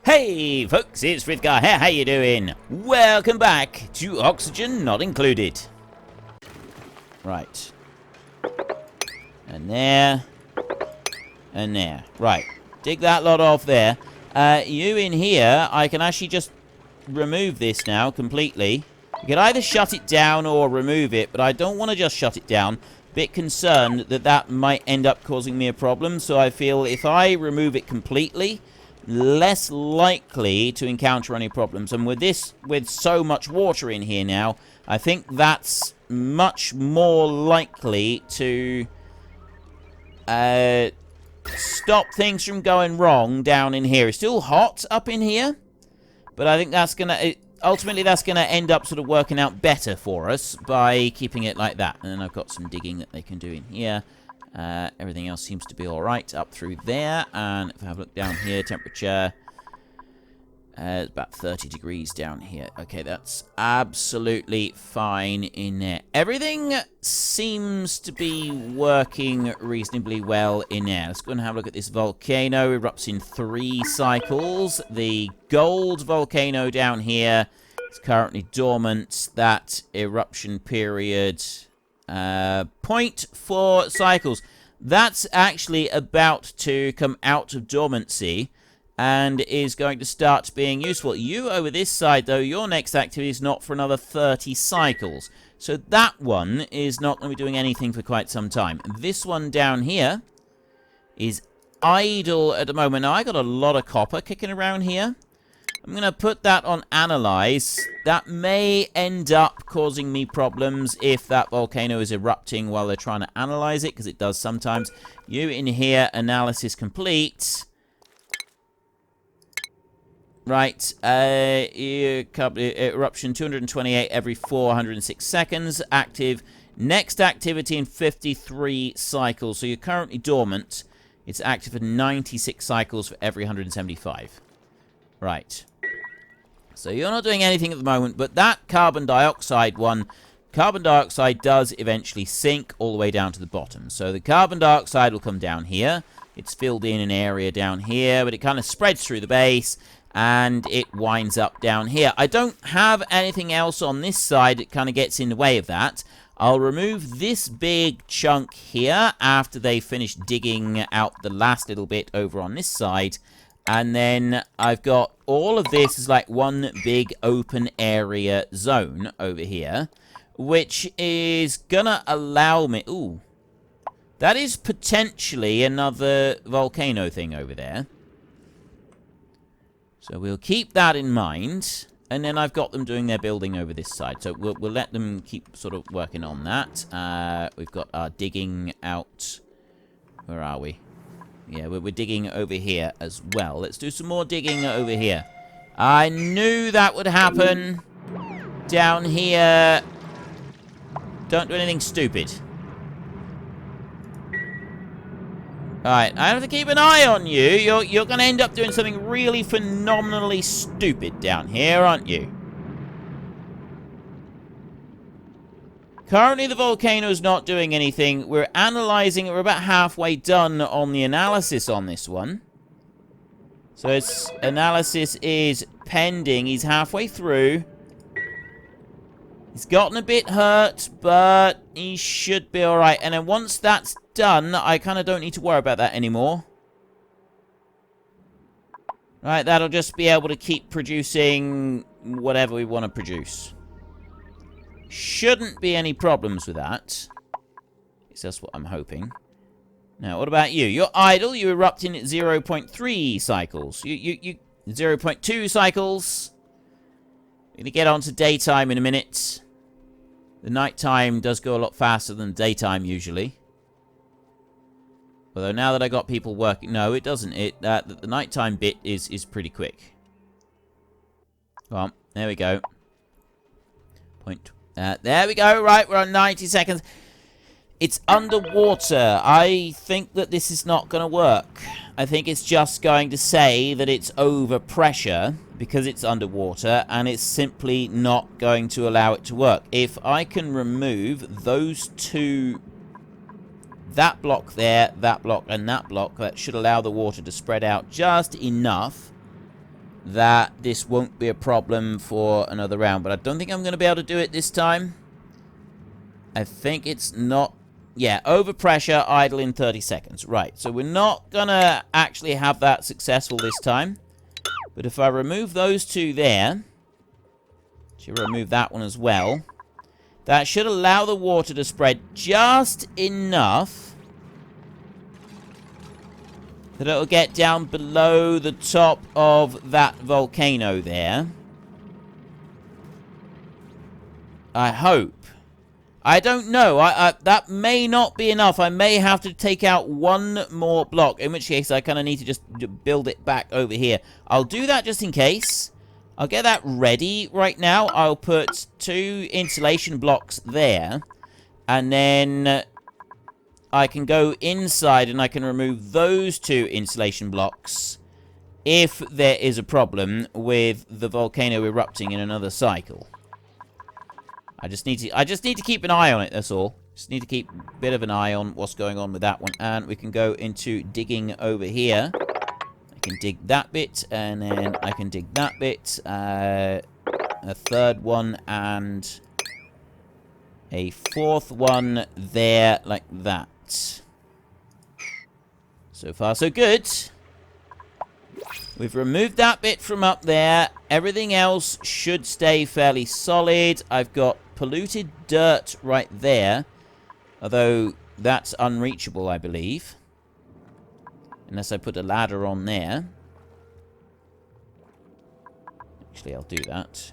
Hey folks, it's Frithgar here, how you doing? Welcome back to Oxygen Not Included. Right. And there. And there. Right. Dig that lot off there. You in here, I can actually just remove this now completely. You can either shut it down or remove it, but I don't want to just shut it down. Bit concerned that that might end up causing me a problem, so I feel if I remove it completely, less likely to encounter any problems. And with this, with so much water in here now, I think that's much more likely to stop things from going wrong down in here. It's still hot up in here, but I think that's gonna ultimately that's gonna end up sort of working out better for us by keeping it like that. And then I've got some digging that they can do in here. Everything else seems to be alright up through there. And if I have a look down here, temperature, it's about 30 degrees down here. Okay, that's absolutely fine in there. Everything seems to be working reasonably well in there. Let's go and have a look at this volcano. Erupts in 3 cycles. The gold volcano down here is currently dormant. That eruption period... 0.4 cycles. That's actually about to come out of dormancy and is going to start being useful. You over this side, though, your next activity is not for another 30 cycles. So that one is not going to be doing anything for quite some time. This one down here is idle at the moment. Now, I got a lot of copper kicking around here. I'm going to put that on analyze. That may end up causing me problems if that volcano is erupting while they're trying to analyze it, because it does sometimes. You in here, analysis complete. Right, eruption 228 every 406 seconds. Active. Next activity in 53 cycles. So you're currently dormant. It's active for 96 cycles for every 175. Right. So you're not doing anything at the moment, but that carbon dioxide one, carbon dioxide does eventually sink all the way down to the bottom. So the carbon dioxide will come down here. It's filled in an area down here, but it kind of spreads through the base, and it winds up down here. I don't have anything else on this side that kind of gets in the way of that. I'll remove this big chunk here after they finish digging out the last little bit over on this side. And then I've got all of this is like one big open area zone over here, which is gonna allow me... Ooh. That is potentially another volcano thing over there. So we'll keep that in mind. And then I've got them doing their building over this side. So we'll let them keep sort of working on that. We've got our digging out... Where are we? Yeah, we're digging over here as well. Let's do some more digging over here. I knew that would happen. Down here. Don't do anything stupid. Alright, I have to keep an eye on you. You're going to end up doing something really phenomenally stupid down here, aren't you? Currently, the volcano's not doing anything. We're analyzing it. We're about halfway done on the analysis on this one. So its analysis is pending. He's halfway through. He's gotten a bit hurt, but he should be alright. And then once that's done, I kind of don't need to worry about that anymore. Right, that'll just be able to keep producing whatever we want to produce. Shouldn't be any problems with that. At least that's what I'm hoping. Now, what about you? You're idle. You erupt in at 0.3 cycles. You 0.2 cycles. We're going to get on to daytime in a minute. The nighttime does go a lot faster than daytime usually. Although now that I got people working... No, it doesn't. The nighttime bit is pretty quick. Come on. There we go. There we go. Right, we're on 90 seconds. It's underwater. I think that this is not going to work. I think it's just going to say that it's over pressure because it's underwater, and it's simply not going to allow it to work. If I can remove those two, that block there, that block, and that block, that should allow the water to spread out just enough that this won't be a problem for another round. But I don't think I'm going to be able to do it this time. I think it's not... Yeah, overpressure, idle in 30 seconds. Right, so we're not going to actually have that successful this time. But if I remove those two there... Should remove that one as well. That should allow the water to spread just enough that it'll get down below the top of that volcano there. I hope. I don't know. That may not be enough. I may have to take out one more block, in which case I kind of need to just build it back over here. I'll do that just in case. I'll get that ready right now. I'll put 2 insulation blocks there. And then I can go inside and I can remove those 2 insulation blocks if there is a problem with the volcano erupting in another cycle. I just need to keep an eye on it, that's all. Just need to keep a bit of an eye on what's going on with that one. And we can go into digging over here. I can dig that bit, and then I can dig that bit. A third one, and a fourth one there, like that. So far, so good. We've removed that bit from up there. Everything else should stay fairly solid. I've got polluted dirt right there. Although, that's unreachable, I believe. Unless I put a ladder on there. Actually, I'll do that.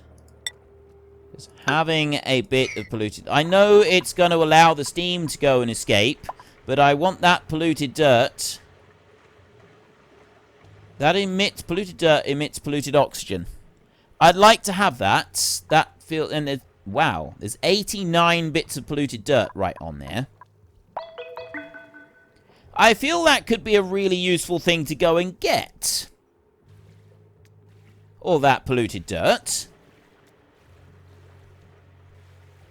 Just having a bit of polluted... I know it's going to allow the steam to go and escape. But I want that polluted dirt... That emits polluted dirt, emits polluted oxygen. I'd like to have that. That feel and there's, wow, there's 89 bits of polluted dirt right on there. I feel that could be a really useful thing to go and get. All that polluted dirt.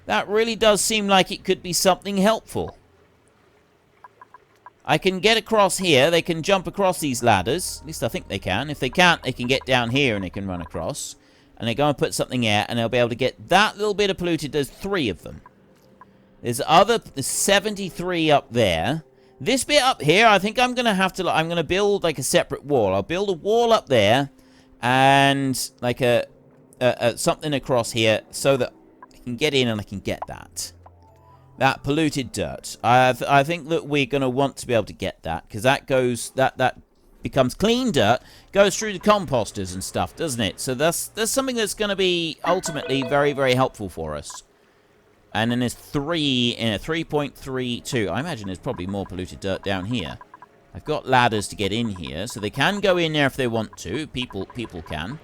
That really does seem like it could be something helpful. I can get across here. They can jump across these ladders. At least I think they can. If they can't, they can get down here and they can run across. And they go and put something here, and they'll be able to get that little bit of polluted. There's 3 of them. There's 73 up there. This bit up here, I think I'm going to have to... I'm going to build, like, a separate wall. I'll build a wall up there, and, like, something across here, so that I can get in and I can get that. That polluted dirt. I think that we're going to want to be able to get that, because that goes... That becomes clean dirt, goes through the composters and stuff, doesn't it? So that's something that's going to be ultimately very, very helpful for us. And then there's 3.32. I imagine there's probably more polluted dirt down here. I've got ladders to get in here, so they can go in there if they want to. People can.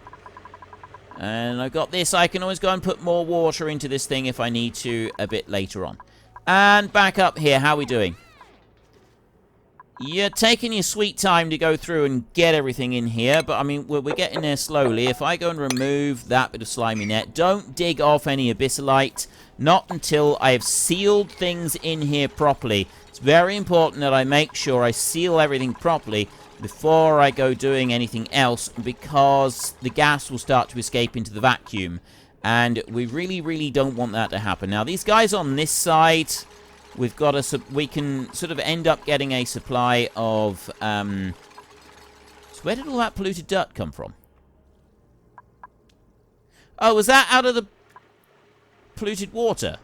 And I've got this. I can always go and put more water into this thing if I need to a bit later on. And back up here, how are we doing? You're taking your sweet time to go through and get everything in here, but I mean, we're getting there slowly. If I go and remove that bit of slimy net, don't dig off any abyssalite, not until I have sealed things in here properly. It's very important that I make sure I seal everything properly before I go doing anything else, because the gas will start to escape into the vacuum, and we really, really don't want that to happen. Now, these guys on this side... We've got we can sort of end up getting a supply of, so where did all that polluted dirt come from? Oh, was that out of the polluted water?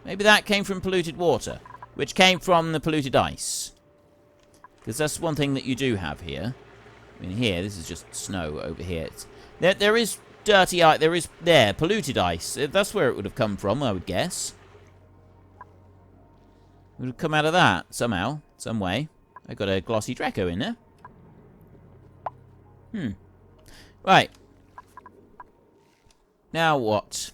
Maybe that came from polluted water, which came from the polluted ice. Because that's one thing that you do have here. I mean, here, this is just snow over here. There is dirty ice, there, polluted ice. That's where it would have come from, I would guess. It would have come out of that, somehow, some way. I got a glossy Draco in there. Right. Now what?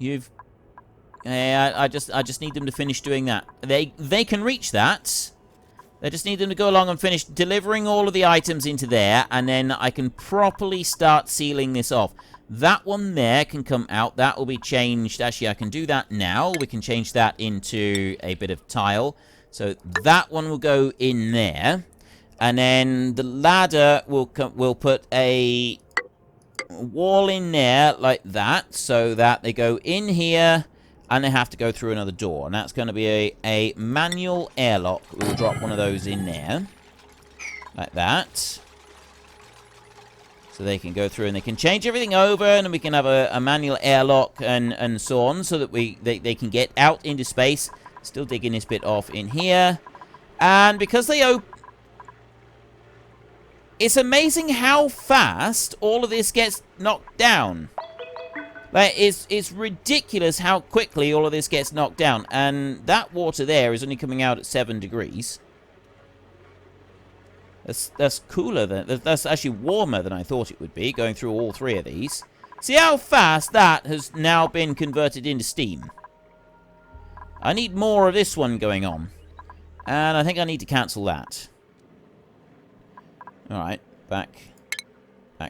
I just need them to finish doing that. They can reach that. I just need them to go along and finish delivering all of the items into there, and then I can properly start sealing this off. That one there can come out. That will be changed. Actually, I can do that now. We can change that into a bit of tile. So that one will go in there. And then the ladder will put a wall in there like that, so that they go in here and they have to go through another door. And that's going to be a manual airlock. We'll drop one of those in there. Like that. So they can go through and they can change everything over, and then we can have a manual airlock and so on, so that they can get out into space. Still digging this bit off in here. And because they open... It's amazing how fast all of this gets knocked down. Like, it's ridiculous how quickly all of this gets knocked down. And that water there is only coming out at 7 degrees. That's cooler than... That's actually warmer than I thought it would be, going through all 3 of these. See how fast that has now been converted into steam. I need more of this one going on. And I think I need to cancel that. Alright, back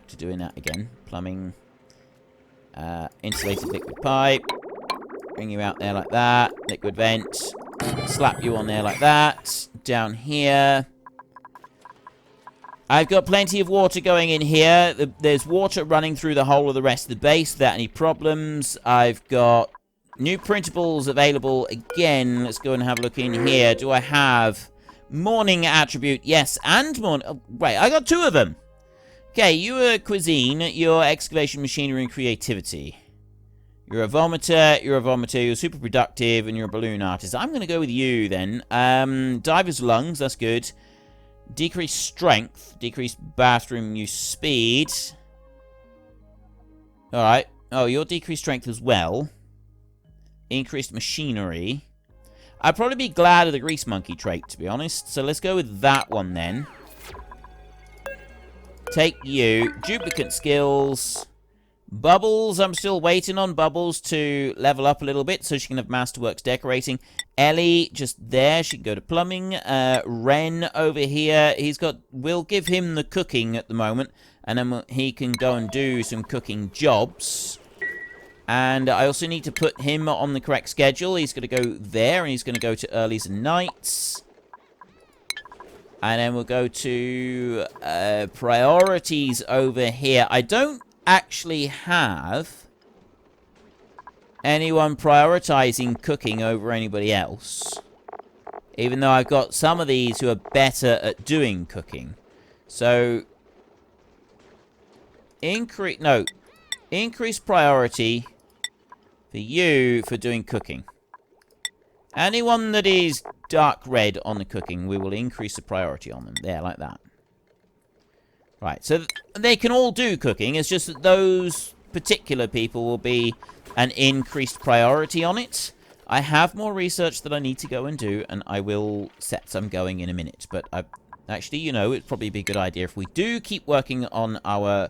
to doing that again. Plumbing. Insulated liquid pipe. Bring you out there like that. Liquid vent. Slap you on there like that. Down here. I've got plenty of water going in here. There's water running through the whole of the rest of the base without any problems. I've got new printables available again. Let's go and have a look in here. Do I have morning attribute? Yes, and morning. Oh, wait, I got 2 of them. Okay, you are cuisine, you're excavation, machinery, and creativity. You're a vomiter, you're super productive, and you're a balloon artist. I'm going to go with you then. Diver's lungs, that's good. Decreased strength, decreased bathroom use speed. Alright. Oh, you're decreased strength as well. Increased machinery. I'd probably be glad of the grease monkey trait, to be honest. So let's go with that one then. Take you. Duplicate skills. Bubbles. I'm still waiting on Bubbles to level up a little bit so she can have Masterworks decorating. Ellie, just there. She can go to plumbing. Ren over here. We'll give him the cooking at the moment. And then he can go and do some cooking jobs. And I also need to put him on the correct schedule. He's going to go there, and he's going to go to earlies and nights. And then we'll go to priorities over here. I don't actually have anyone prioritizing cooking over anybody else. Even though I've got some of these who are better at doing cooking. So, increase priority for you for doing cooking. Anyone that is dark red on the cooking, we will increase the priority on them. There, like that. Right, so they can all do cooking. It's just that those particular people will be an increased priority on it. I have more research that I need to go and do, and I will set some going in a minute. But actually, you know, it'd probably be a good idea if we do keep working on our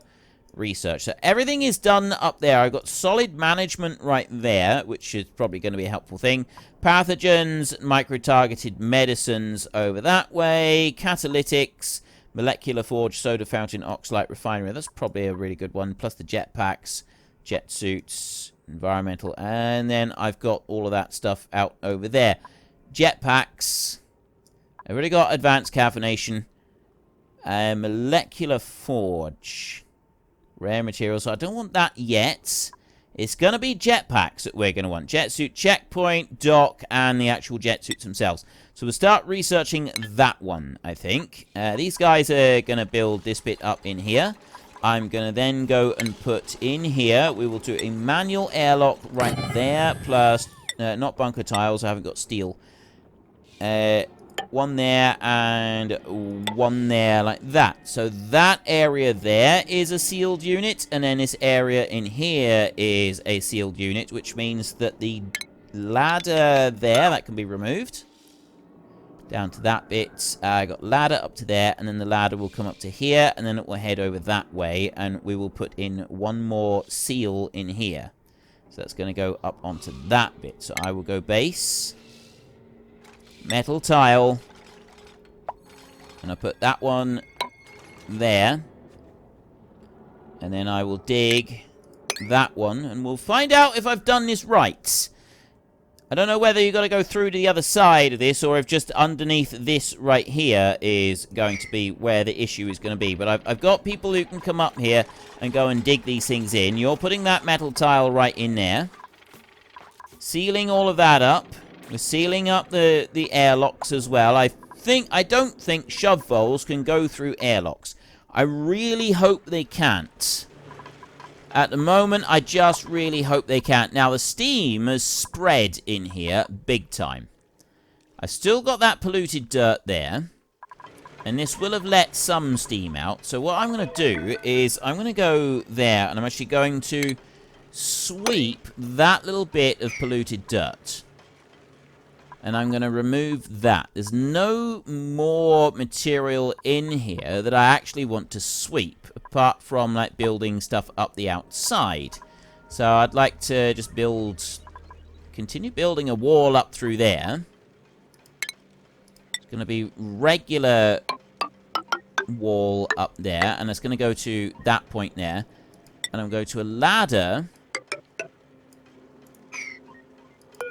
research. So everything is done up there. I've got solid management right there, which is probably going to be a helpful thing. Pathogens, micro-targeted medicines over that way. Catalytics, molecular forge, soda fountain, oxalite refinery. That's probably a really good one. Plus the jetpacks, jet suits, environmental. And then I've got all of that stuff out over there. Jetpacks. I've already got advanced caffeination. Molecular forge. Rare materials. So I don't want that yet. It's going to be jetpacks that we're going to want. Jet suit, checkpoint, dock, and the actual jet suits themselves. So we'll start researching that one, I think. These guys are going to build this bit up in here. I'm going to then go and put in here. We will do a manual airlock right there. Plus, not bunker tiles. I haven't got steel. One there and one there like that. So that area there is a sealed unit, and then this area in here is a sealed unit, which means that the ladder there, that can be removed. Down to that bit. I got ladder up to there, and then the ladder will come up to here, and then it will head over that way, and we will put in one more seal in here. So that's going to go up onto that bit. So I will go base. Metal tile. And I put that one there. And then I will dig that one. And we'll find out if I've done this right. I don't know whether you've got to go through to the other side of this, or if just underneath this right here is going to be where the issue is going to be. But I've got people who can come up here and go and dig these things in. You're putting that metal tile right in there. Sealing all of that up. We're sealing up the airlocks as well. I don't think shove voles can go through airlocks. I really hope they can't. At the moment, I just really hope they can't. Now, the steam has spread in here big time. I've still got that polluted dirt there. And this will have let some steam out. So what I'm going to do is I'm going to go there, and I'm actually going to sweep that little bit of polluted dirt. And I'm going to remove that. There's no more material in here that I actually want to sweep, apart from, like, building stuff up the outside. So I'd like to just continue building a wall up through there. It's going to be regular wall up there, and it's going to go to that point there. And I'm going to a ladder.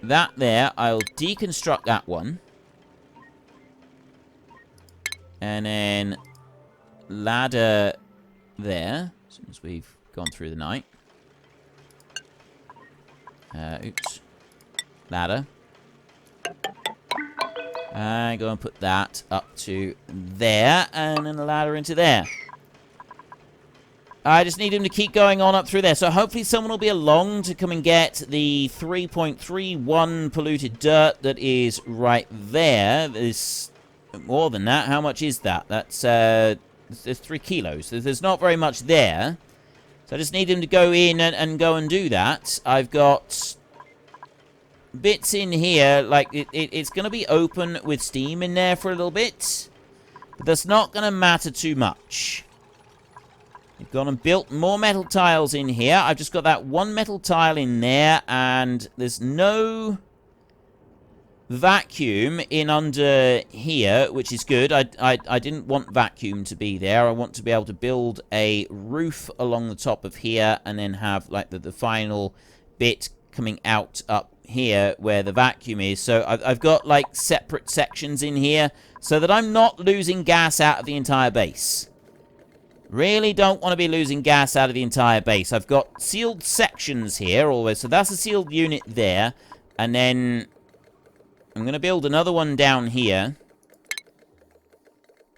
That there, I'll deconstruct that one. And then ladder there, as soon as we've gone through the night. Oops. Ladder. And go and put that up to there, and then a ladder into there. I just need him to keep going on up through there. So hopefully someone will be along to come and get the 3.31 polluted dirt that is right there. There's more than that. How much is that? That's there's 3 kilos. There's not very much there. So I just need him to go in and go and do that. I've got bits in here. Like, it's going to be open with steam in there for a little bit. But that's not going to matter too much. We've gone and built more metal tiles in here. I've just got that one metal tile in there, and there's no vacuum in under here, which is good. I didn't want vacuum to be there. I want to be able to build a roof along the top of here, and then have, like, the final bit coming out up here where the vacuum is. So I've got, like, separate sections in here so that I'm not losing gas out of the entire base. Really don't want to be losing gas out of the entire base. I've got sealed sections here always. So that's a sealed unit there. And then I'm going to build another one down here.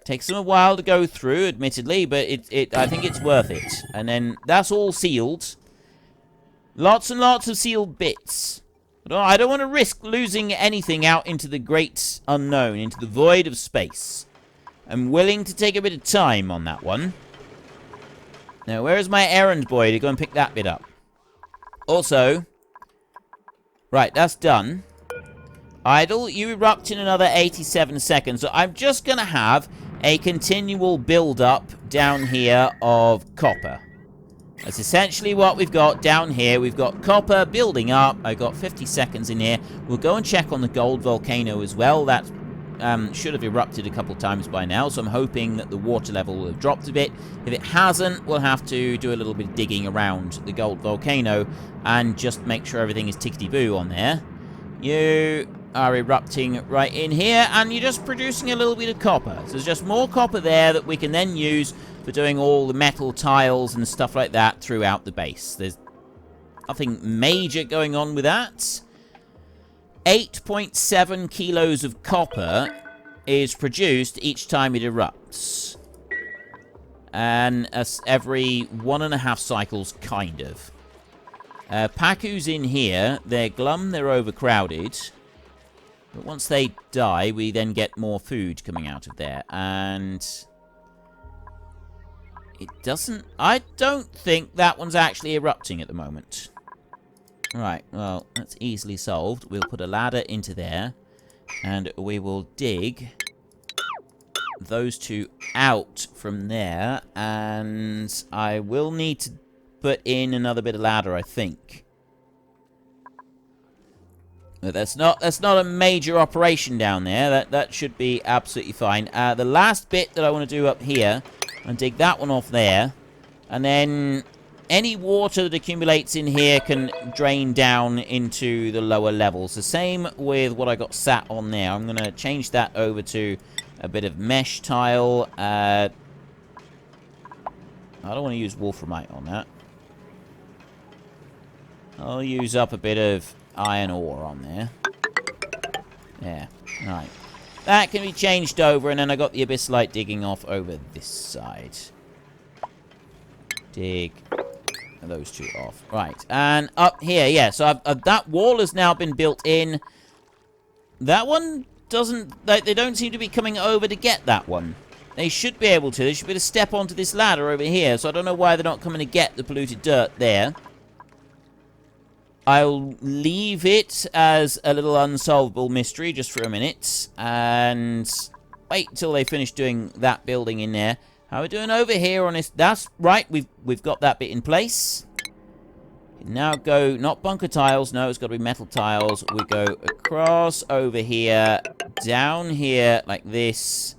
Takes them a while to go through, admittedly, but I think it's worth it. And then that's all sealed. Lots and lots of sealed bits. But I don't want to risk losing anything out into the great unknown, into the void of space. I'm willing to take a bit of time on that one. Now, where is my errand boy to go and pick that bit up? Also, right, that's done. Idle, you erupt in another 87 seconds. So I'm just going to have a continual build-up down here of copper. That's essentially what we've got down here. We've got copper building up. I've got 50 seconds in here. We'll go and check on the gold volcano as well. That should have erupted a couple times by now, so I'm hoping that the water level will have dropped a bit. If it hasn't, we'll have to do a little bit of digging around the gold volcano and just make sure everything is tickety-boo on there. You are erupting right in here, and you're just producing a little bit of copper. So there's just more copper there that we can then use for doing all the metal tiles and stuff like that throughout the base. There's nothing major going on with that. 8.7 kilos of copper is produced each time it erupts. And every 1.5 cycles, kind of. Paku's in here. They're glum, they're overcrowded. But once they die, we then get more food coming out of there. And it doesn't... I don't think that one's actually erupting at the moment. Right, well, that's easily solved. We'll put a ladder into there, and we will dig those two out from there, and I will need to put in another bit of ladder, I think. But that's not a major operation down there. That should be absolutely fine. The last bit that I want to do up here, and dig that one off there, and then any water that accumulates in here can drain down into the lower levels. The same with what I got sat on there. I'm going to change that over to a bit of mesh tile. I don't want to use wolframite on that. I'll use up a bit of iron ore on there. There. Right. That can be changed over, and then I got the abyssite digging off over this side. Dig those two off. Right. And up here, yeah. So that wall has now been built in. That one doesn't... They don't seem to be coming over to get that one. They should be able to. They should be able to step onto this ladder over here. So I don't know why they're not coming to get the polluted dirt there. I'll leave it as a little unsolvable mystery just for a minute. And wait till they finish doing that building in there. How are we doing over here on this? That's right. We've got that bit in place. Now go, not bunker tiles. No, it's got to be metal tiles. We go across over here, down here like this.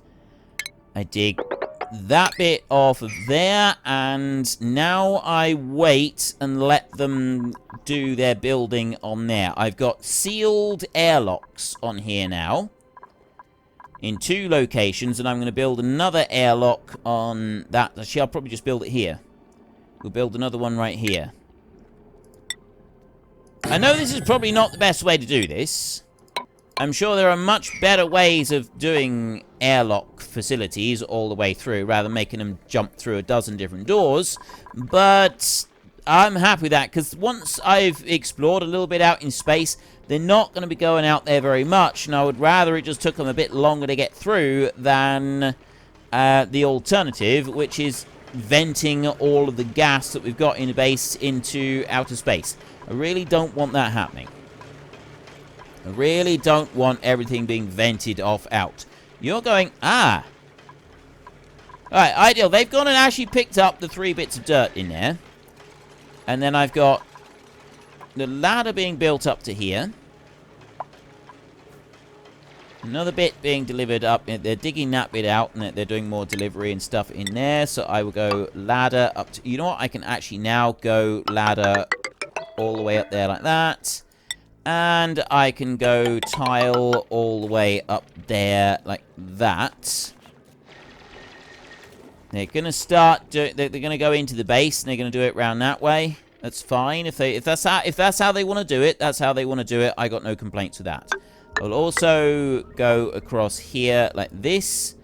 I dig that bit off of there, and now I wait and let them do their building on there. I've got sealed airlocks on here now in 2 locations, and I'm going to build another airlock on that. Actually, I'll probably just build it here. We'll build another one right here. I know this is probably not the best way to do this. I'm sure there are much better ways of doing airlock facilities all the way through, rather than making them jump through a dozen different doors. But I'm happy with that, because once I've explored a little bit out in space, they're not going to be going out there very much, and I would rather it just took them a bit longer to get through than the alternative, which is venting all of the gas that we've got in the base into outer space. I really don't want that happening. I really don't want everything being vented off out. You're going, Alright, ideal. They've gone and actually picked up the 3 bits of dirt in there. And then I've got the ladder being built up to here. Another bit being delivered up. They're digging that bit out, and they're doing more delivery and stuff in there. So I will go ladder up to... You know what? I can actually now go ladder all the way up there like that. And I can go tile all the way up there like that. They're going to start... They're going to go into the base, and they're going to do it around that way. That's fine. If that's how they want to do it, that's how they want to do it. I got no complaints with that. I'll also go across here like this.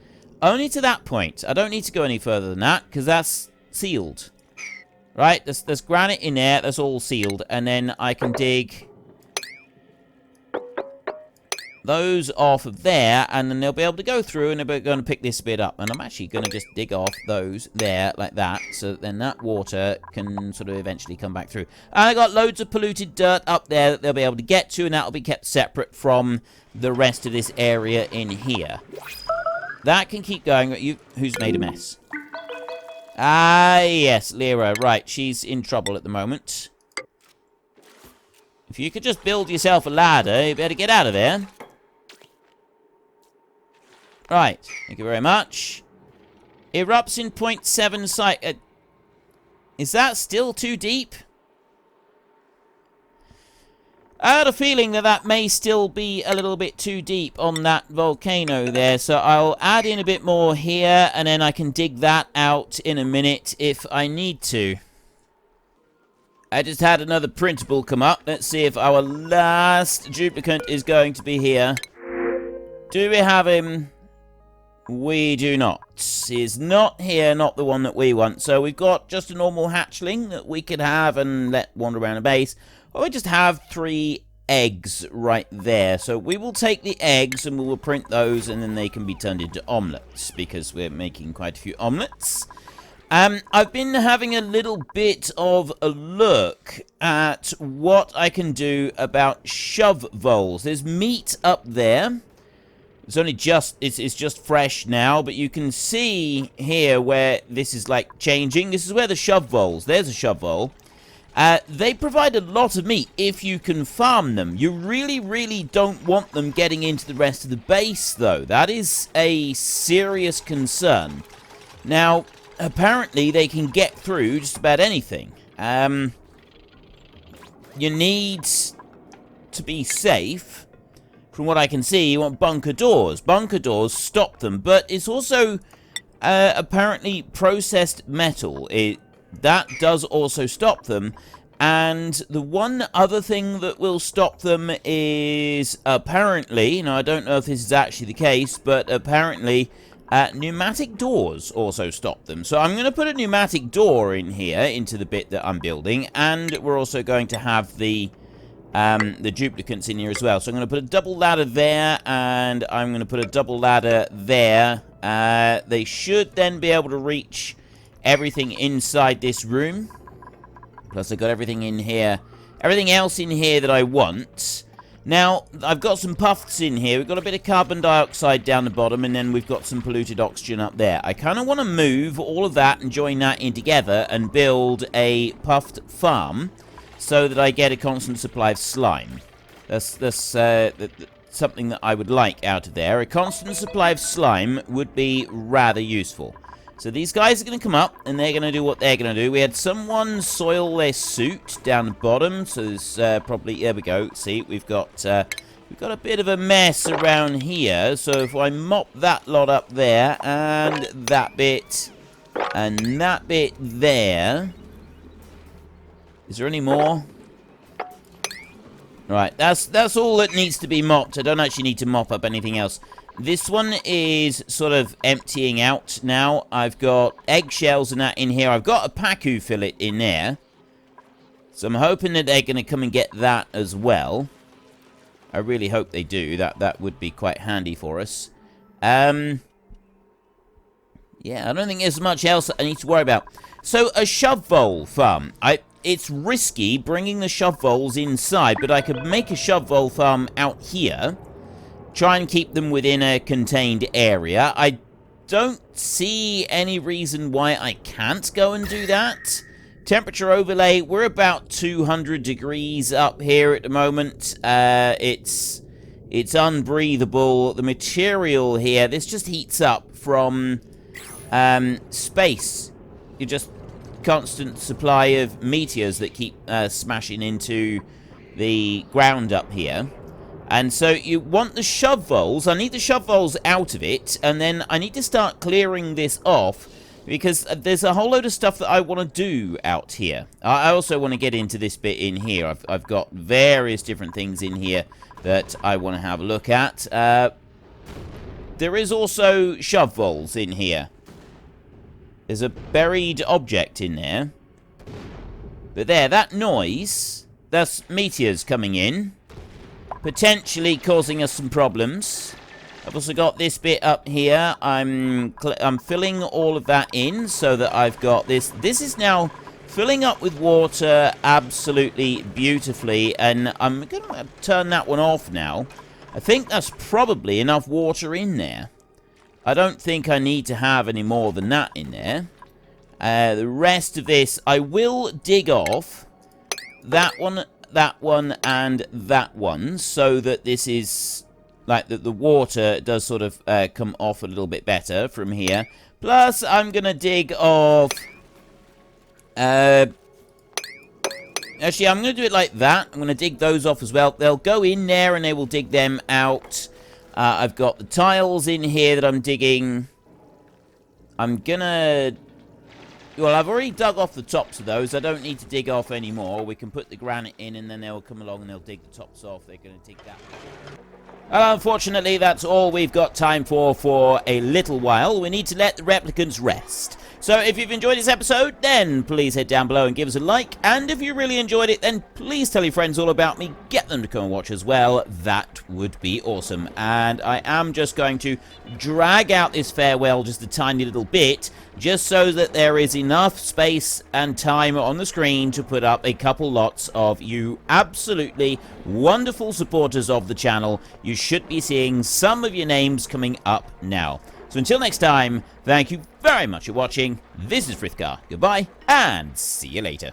Only to that point. I don't need to go any further than that, because that's sealed. Right? There's granite in there. That's all sealed. And then I can dig those off of there, and then they'll be able to go through, and they're going to pick this bit up. And I'm actually going to just dig off those there like that, so that then that water can sort of eventually come back through. And I got loads of polluted dirt up there that they'll be able to get to, and that'll be kept separate from the rest of this area in here. That can keep going. Who's made a mess? Ah, yes, Lyra. Right, she's in trouble at the moment. If you could just build yourself a ladder, you better get out of there. Right, thank you very much. Erupts in 0.7 site. Is that still too deep? I had a feeling that that may still be a little bit too deep on that volcano there, so I'll add in a bit more here, and then I can dig that out in a minute if I need to. I just had another printable come up. Let's see if our last duplicant is going to be here. Do we have him? We do not. He's not here, not the one that we want. So we've got just a normal hatchling that we could have and let wander around a base. Or we just have 3 eggs right there. So we will take the eggs and we will print those, and then they can be turned into omelettes, because we're making quite a few omelettes. I've been having a little bit of a look at what I can do about shove voles. There's meat up there. It's only just, it's just fresh now, but you can see here where this is like changing. This is where the shove voles, there's a shove vole. They provide a lot of meat if you can farm them. You really, really don't want them getting into the rest of the base, though. That is a serious concern. Now, apparently they can get through just about anything. You need to be safe. From what I can see, you want bunker doors. Bunker doors stop them, but it's also apparently processed metal. That does also stop them. And the one other thing that will stop them is apparently, now I don't know if this is actually the case, but apparently pneumatic doors also stop them. So I'm going to put a pneumatic door in here into the bit that I'm building, and we're also going to have the duplicants in here as well. So I'm going to put a double ladder there, and I'm going to put a double ladder there. They should then be able to reach everything inside this room. Plus, I've got everything in here. Everything else in here that I want. Now, I've got some puffs in here. We've got a bit of carbon dioxide down the bottom, and then we've got some polluted oxygen up there. I kind of want to move all of that and join that in together and build a puffed farm so that I get a constant supply of slime. That's something that I would like out of there. A constant supply of slime would be rather useful. So these guys are going to come up, and they're going to do what they're going to do. We had someone soil their suit down the bottom, so there's probably... There we go. See, we've got a bit of a mess around here. So if I mop that lot up there, and that bit there... Is there any more? Right, that's all that needs to be mopped. I don't actually need to mop up anything else. This one is sort of emptying out now. I've got eggshells and that in here. I've got a Pacu fillet in there. So I'm hoping that they're going to come and get that as well. I really hope they do. That would be quite handy for us. Yeah, I don't think there's much else I need to worry about. So, a shove vole farm. It's risky bringing the shove voles inside, but I could make a shove vole farm out here. Try and keep them within a contained area. I don't see any reason why I can't go and do that. Temperature overlay, we're about 200 degrees up here at the moment. It's unbreathable. The material here, this just heats up from space. You just constant supply of meteors that keep smashing into the ground up here. And so you want the shove voles. I need the shove voles out of it, and then I need to start clearing this off because there's a whole load of stuff that I want to do out here. I also want to get into this bit in here. I've got various different things in here that I want to have a look at. There is also shove voles in here. There's a buried object in there. But there, that noise, that's meteors coming in. Potentially causing us some problems. I've also got this bit up here. I'm filling all of that in so that I've got this. This is now filling up with water absolutely beautifully. And I'm going to turn that one off now. I think that's probably enough water in there. I don't think I need to have any more than that in there. The rest of this, I will dig off that one, and that one, so that this is, like, the water does sort of come off a little bit better from here. Plus, I'm going to dig off... Actually, I'm going to do it like that. I'm going to dig those off as well. They'll go in there, and they will dig them out. I've got the tiles in here that I'm digging. I'm gonna... Well, I've already dug off the tops of those. I don't need to dig off any more. We can put the granite in, and then they'll come along and they'll dig the tops off. They're going to dig that. Unfortunately, that's all we've got time for a little while. We need to let the replicants rest. So if you've enjoyed this episode, then please head down below and give us a like. And if you really enjoyed it, then please tell your friends all about me. Get them to come and watch as well. That would be awesome. And I am just going to drag out this farewell just a tiny little bit, just so that there is enough space and time on the screen to put up a couple lots of you absolutely wonderful supporters of the channel. You should be seeing some of your names coming up now. So until next time, thank you very much for watching. This is Frithgar. Goodbye, and see you later.